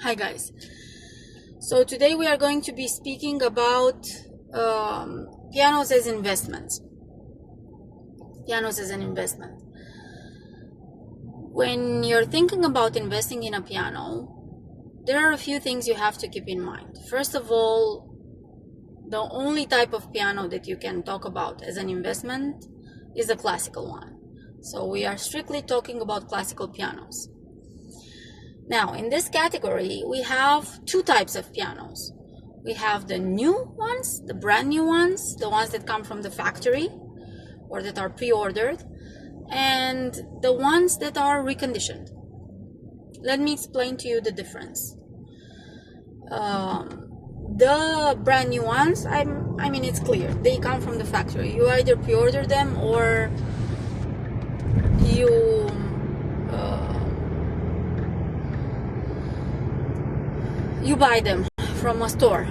Hi guys. So today we are going to be speaking about pianos as investments. Pianos as an investment. When you're thinking about investing in a piano, there are a few things you have to keep in mind. First of all, the only type of piano that you can talk about as an investment is the classical one. So we are strictly talking about classical pianos. Now, in this category, we have two types of pianos. We have the new ones, the brand new ones, the ones that come from the factory or that are pre-ordered, and the ones that are reconditioned. Let me explain to you the difference. The brand new ones, I mean, it's clear. They come from the factory. You either pre-order them or you buy them from a store.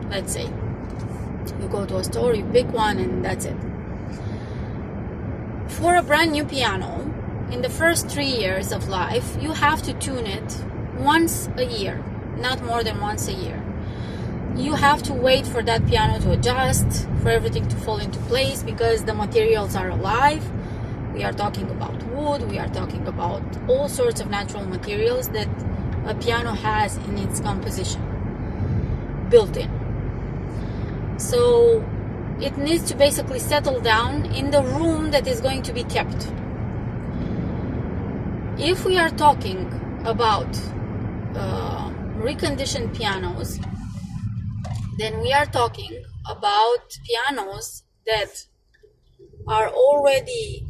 Let's say you go to a store, you pick one, and that's it. For a brand new piano, in the first 3 years of life, you have to tune it once a year, not more than once a year. You have to wait for that piano to adjust, for everything to fall into place, because the materials are alive. We are talking about wood, we are talking about all sorts of natural materials that a piano has in its composition, built in. So it needs to basically settle down in the room that is going to be kept. If we are talking about reconditioned pianos, then we are talking about pianos that are already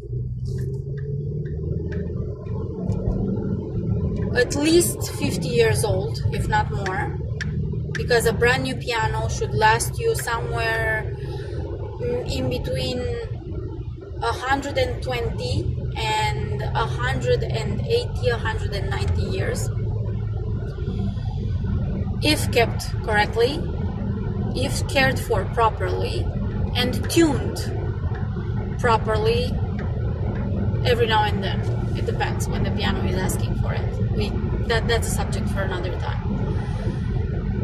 at least 50 years old, if not more, because a brand new piano should last you somewhere in between 120 and 180, 190 years, if kept correctly, if cared for properly, and tuned properly every now and then. It depends when the piano is asking for it. That's a subject for another time.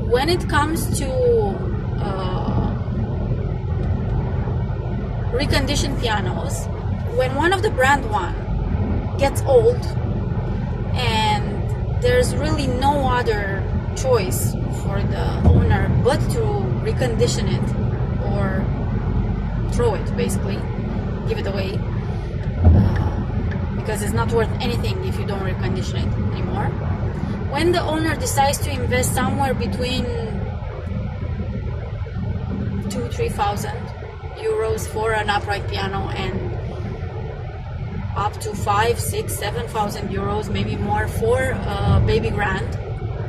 When it comes to reconditioned pianos, when one of the brand one gets old and there's really no other choice for the owner but to recondition it or throw it, basically give it away, because it's not worth anything if you don't recondition it anymore. When the owner decides to invest somewhere between 2,000-3,000 euros for an upright piano and up to 5,000-7,000 euros, maybe more, for a baby grand,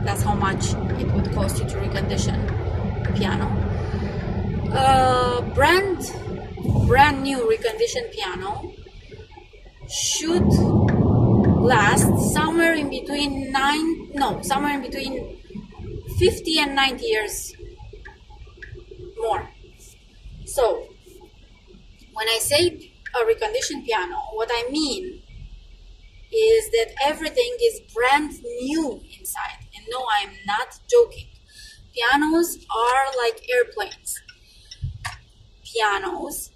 that's how much it would cost you to recondition a piano. Brand new reconditioned piano should last somewhere in between 50 and 90 years more. So when I say a reconditioned piano, what I mean is that everything is brand new inside. And no, I'm not joking. Pianos are like airplanes. Pianos,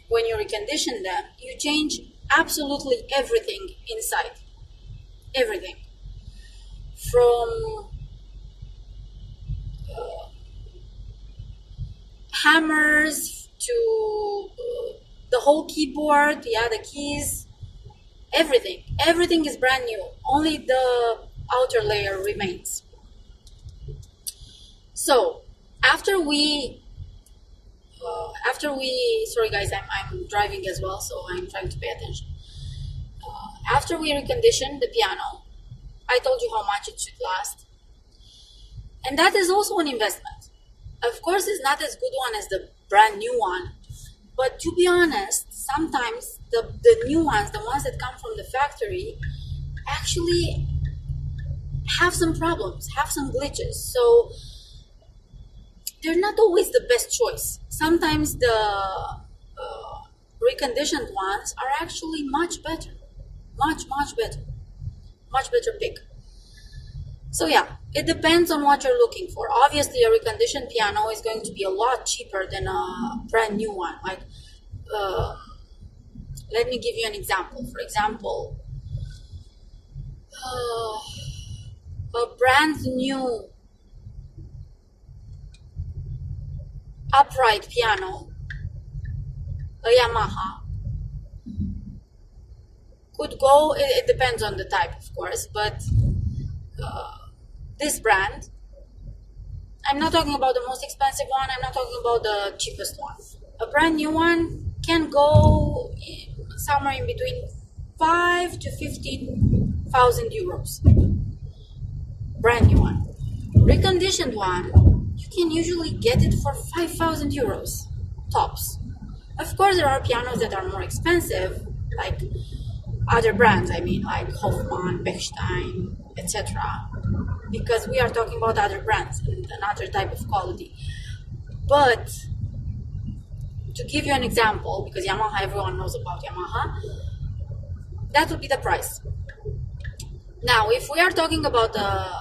when you recondition them, you change absolutely everything inside. Everything. From hammers to the whole keyboard, the keys, everything. Everything is brand new. Only the outer layer remains. So after we sorry guys, I'm driving as well, so I'm trying to pay attention. After we recondition the piano, I told you how much it should last, and that is also an investment. Of course, it's not as good one as the brand new one, but to be honest, sometimes the new ones, the ones that come from the factory, actually have some problems, have some glitches. So they're not always the best choice. Sometimes the reconditioned ones are actually much better pick. So yeah, it depends on what you're looking for. Obviously, a reconditioned piano is going to be a lot cheaper than a brand new one. Like, let me give you an example. For example, a brand new upright piano, a Yamaha, could go, it depends on the type, of course, but this brand, I'm not talking about the most expensive one, I'm not talking about the cheapest one. A brand new one can go somewhere in between 5 to 15,000 euros. Brand new one. Reconditioned one, you can usually get it for 5,000 euros tops. Of course, there are pianos that are more expensive, like other brands, I mean, like Hofmann, Bechstein, etc. Because we are talking about other brands and another type of quality. But to give you an example, because Yamaha, everyone knows about Yamaha, that would be the price. Now, if we are talking about the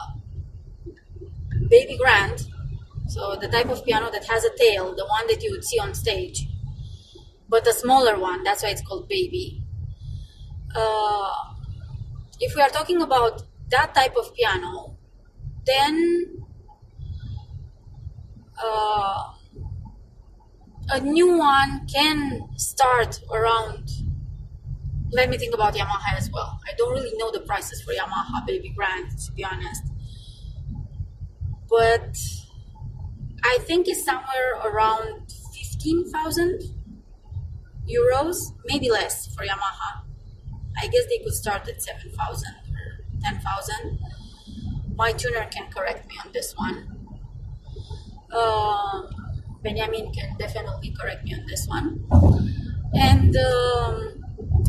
baby grand, so the type of piano that has a tail, the one that you would see on stage, but a smaller one, that's why it's called baby. If we are talking about that type of piano, then a new one can start around, let me think about Yamaha as well. I don't really know the prices for Yamaha baby grand, to be honest, but I think it's somewhere around 15,000 euros, maybe less for Yamaha. I guess they could start at 7,000 or 10,000. My tuner can correct me on this one. Benjamin can definitely correct me on this one. And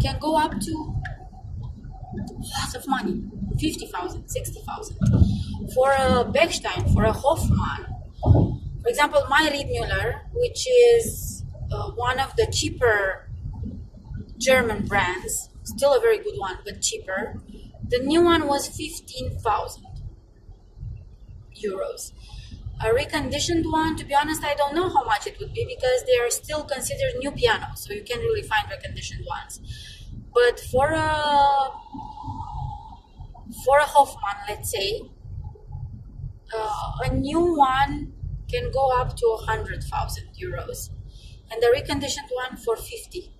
can go up to lots of money, 50,000, 60,000. For a Bechstein, for a Hofmann, for example, my Riedmüller, which is one of the cheaper German brands, still a very good one, but cheaper. The new one was 15,000 euros. A reconditioned one, to be honest, I don't know how much it would be because they are still considered new pianos, so you can't really find reconditioned ones. But for a Hofmann, let's say, a new one can go up to 100,000 euros, and the reconditioned one for 50,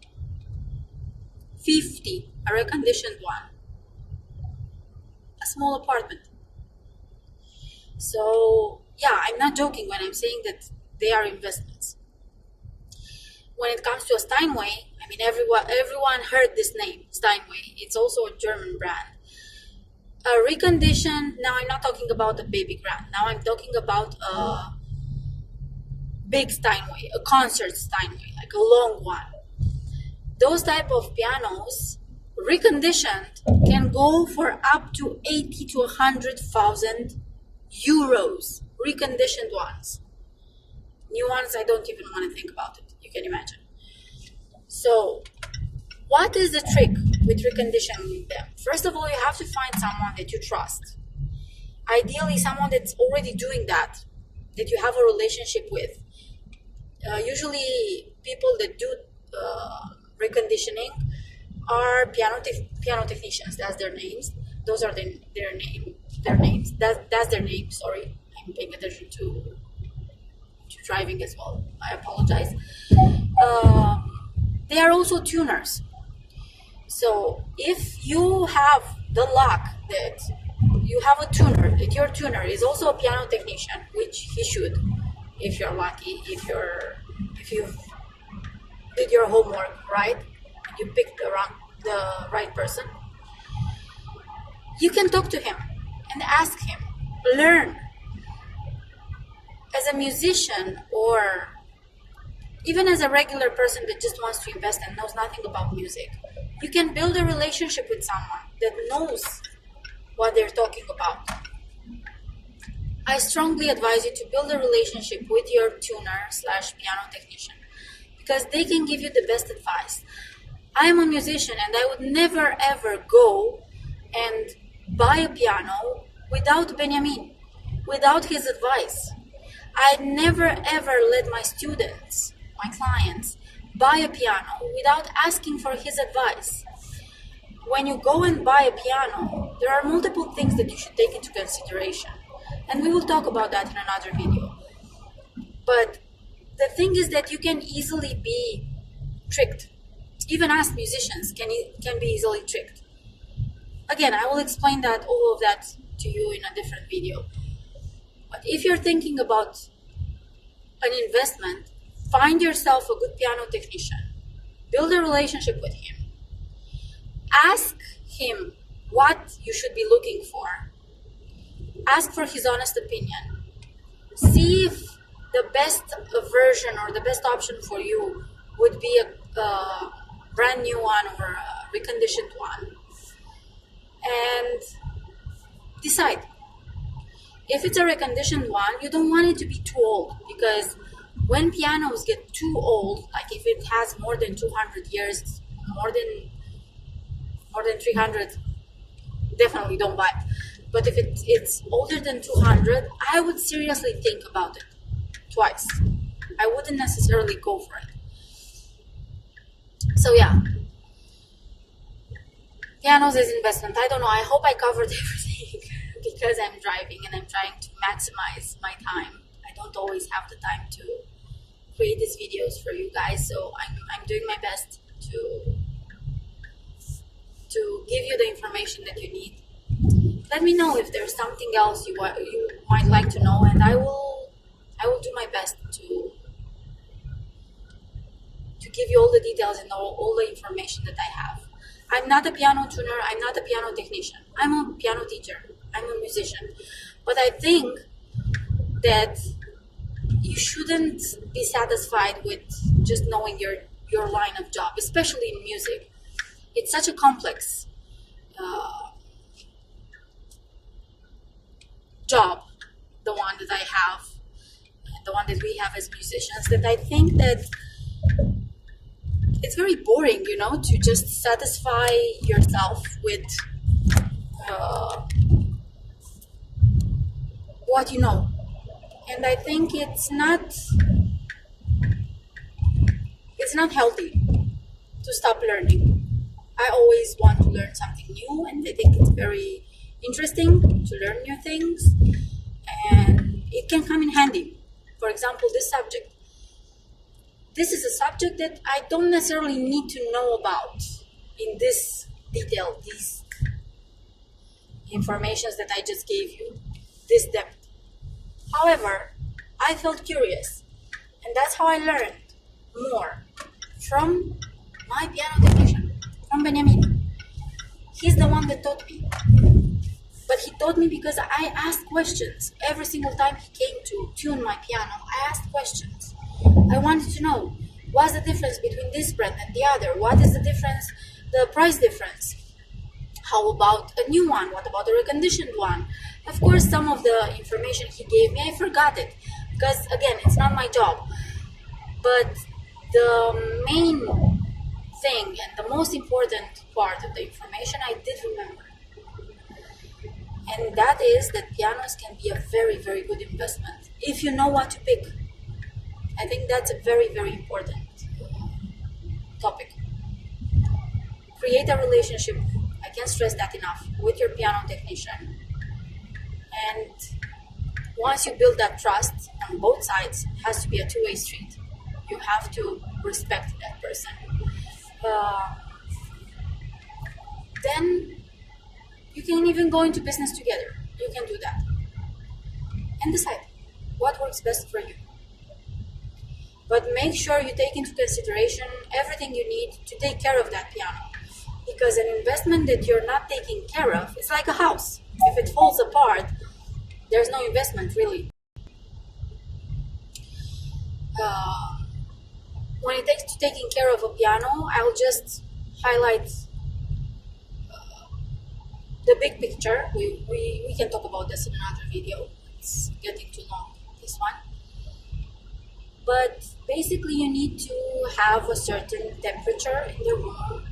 a reconditioned one, a small apartment. So yeah, I'm not joking when I'm saying that they are investments. When it comes to a Steinway, I mean, everyone heard this name, Steinway. It's also a German brand. A reconditioned, now I'm not talking about a baby grand. Now I'm talking about a big Steinway, a concert Steinway, like a long one. Those type of pianos, reconditioned, can go for up to 80 to 100,000 euros. Reconditioned ones. New ones, I don't even want to think about it. You can imagine. So, what is the trick with reconditioning them? First of all, you have to find someone that you trust. Ideally, someone that's already doing that you have a relationship with. Usually, people that do reconditioning are piano technicians. That's their names. Those are their names. That's their name. Sorry, I'm paying attention to driving as well. I apologize. They are also tuners. So if you have the luck that you have a tuner, that your tuner is also a piano technician, which he should, if you're lucky, if you did your homework right, you picked the right person, you can talk to him and ask him, learn. As a musician, or even as a regular person that just wants to invest and knows nothing about music, you can build a relationship with someone that knows what they're talking about. I strongly advise you to build a relationship with your tuner / piano technician, because they can give you the best advice. I am a musician and I would never ever go and buy a piano without Benjamin, without his advice. I never ever let my students, my clients, buy a piano without asking for his advice. When you go and buy a piano, there are multiple things that you should take into consideration. And we will talk about that in another video. But the thing is that you can easily be tricked. Even us musicians can be easily tricked. Again, I will explain that all of that to you in a different video. But if you're thinking about an investment, find yourself a good piano technician. Build a relationship with him. Ask him what you should be looking for. Ask for his honest opinion. See if the best version or the best option for you would be a brand new one or a reconditioned one. And decide. If it's a reconditioned one, you don't want it to be too old, because when pianos get too old, like if it has more than 200 years, more than 300, definitely don't buy it. But if it's older than 200, I would seriously think about it twice. I wouldn't necessarily go for it. So yeah, pianos is investment. I don't know, I hope I covered everything because I'm driving and I'm trying to maximize my time. I don't always have the time to create these videos for you guys, so I'm doing my best to give you the information that you need. Let me know if there's something else you might like to know, and I will do my best to give you all the details and all the information that I have. I'm not a piano tuner, I'm not a piano technician. I'm a piano teacher, I'm a musician. But I think that you shouldn't be satisfied with just knowing your line of job, especially in music. It's such a complex job, the one that I have, the one that we have as musicians, that I think that it's very boring, to just satisfy yourself with what you know. And I think it's not healthy to stop learning. I always want to learn something new, and I think it's very interesting to learn new things, and it can come in handy. For example, this subject. This is a subject that I don't necessarily need to know about in this detail, these informations that I just gave you, this depth. However, I felt curious, and that's how I learned more from my piano technician, from Benjamin. He's the one that taught me. But he taught me because I asked questions. Every single time he came to tune my piano, I asked questions. I wanted to know, what's the difference between this brand and the other? What is the difference, the price difference? How about a new one? What about a reconditioned one? Of course, some of the information he gave me, I forgot it. Because, again, it's not my job. But the main thing and the most important part of the information I did remember. And that is that pianos can be a very, very good investment if you know what to pick. I think that's a very, very important topic. Create a relationship, I can't stress that enough, with your piano technician. And once you build that trust on both sides, it has to be a two-way street. You have to respect that person. Then you can even go into business together. You can do that. And decide what works best for you. But make sure you take into consideration everything you need to take care of that piano. Because an investment that you're not taking care of, it's like a house. If it falls apart, there's no investment really. When it takes to taking care of a piano, I'll just highlight the big picture. We can talk about this in another video. It's getting too long, this one. But basically you need to have a certain temperature in the room.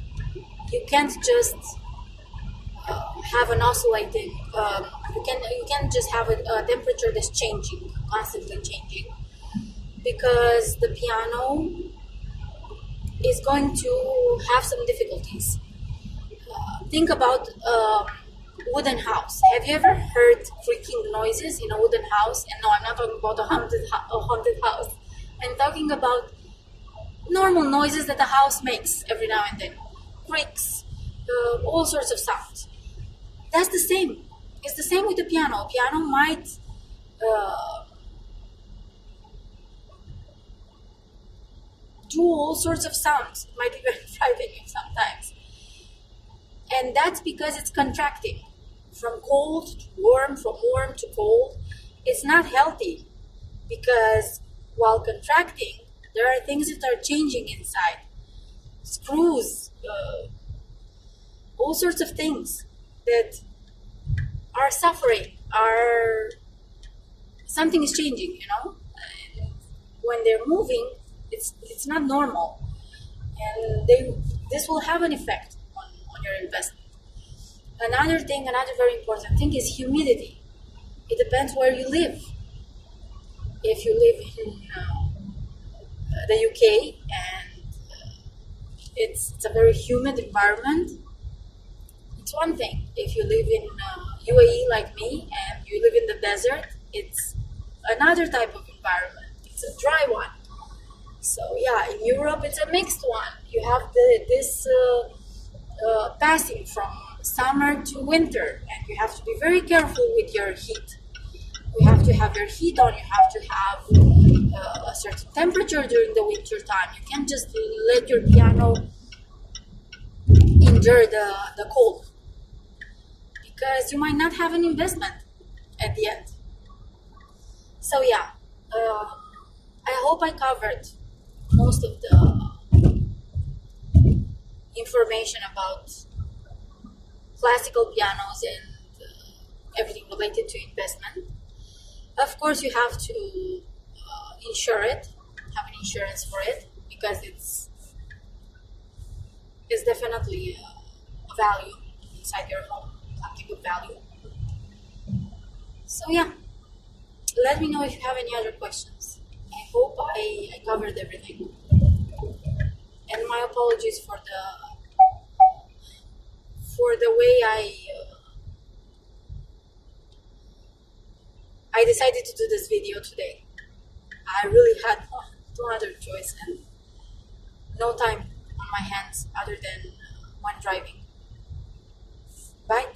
You can't just have an oscillating. You can just have a temperature that's changing, constantly changing, because the piano is going to have some difficulties. Think about wooden house. Have you ever heard creaking noises in a wooden house? And no, I'm not talking about a haunted house. I'm talking about normal noises that a house makes every now and then. Creaks, all sorts of sounds. That's the same. It's the same with the piano. Piano might do all sorts of sounds. It might be very frightening sometimes. And that's because it's contracting from cold to warm, from warm to cold. It's not healthy because while contracting, there are things that are changing inside. Screws, all sorts of things that are suffering, something is changing, And when they're moving, it's not normal. And this will have an effect on your investment. Another very important thing is humidity. It depends where you live. If you live in the UK and it's a very humid environment, it's one thing. If you live in UAE like me and you live in the desert, it's another type of environment. It's a dry one. So yeah, in Europe it's a mixed one. You have this passing from summer to winter, and you have to be very careful with your heat. You have to have your heat on. You have to have a certain temperature during the winter time. You can't just let your piano endure the cold, because you might not have an investment at the end. So yeah, I hope I covered most of the information about classical pianos and everything related to investment. Of course, you have to insure it, have an insurance for it, because it's definitely a value inside your home, something of value. So yeah, let me know if you have any other questions. I hope I covered everything. And my apologies for the way I decided to do this video today. I really had no other choice and no time on my hands other than when driving. Bye.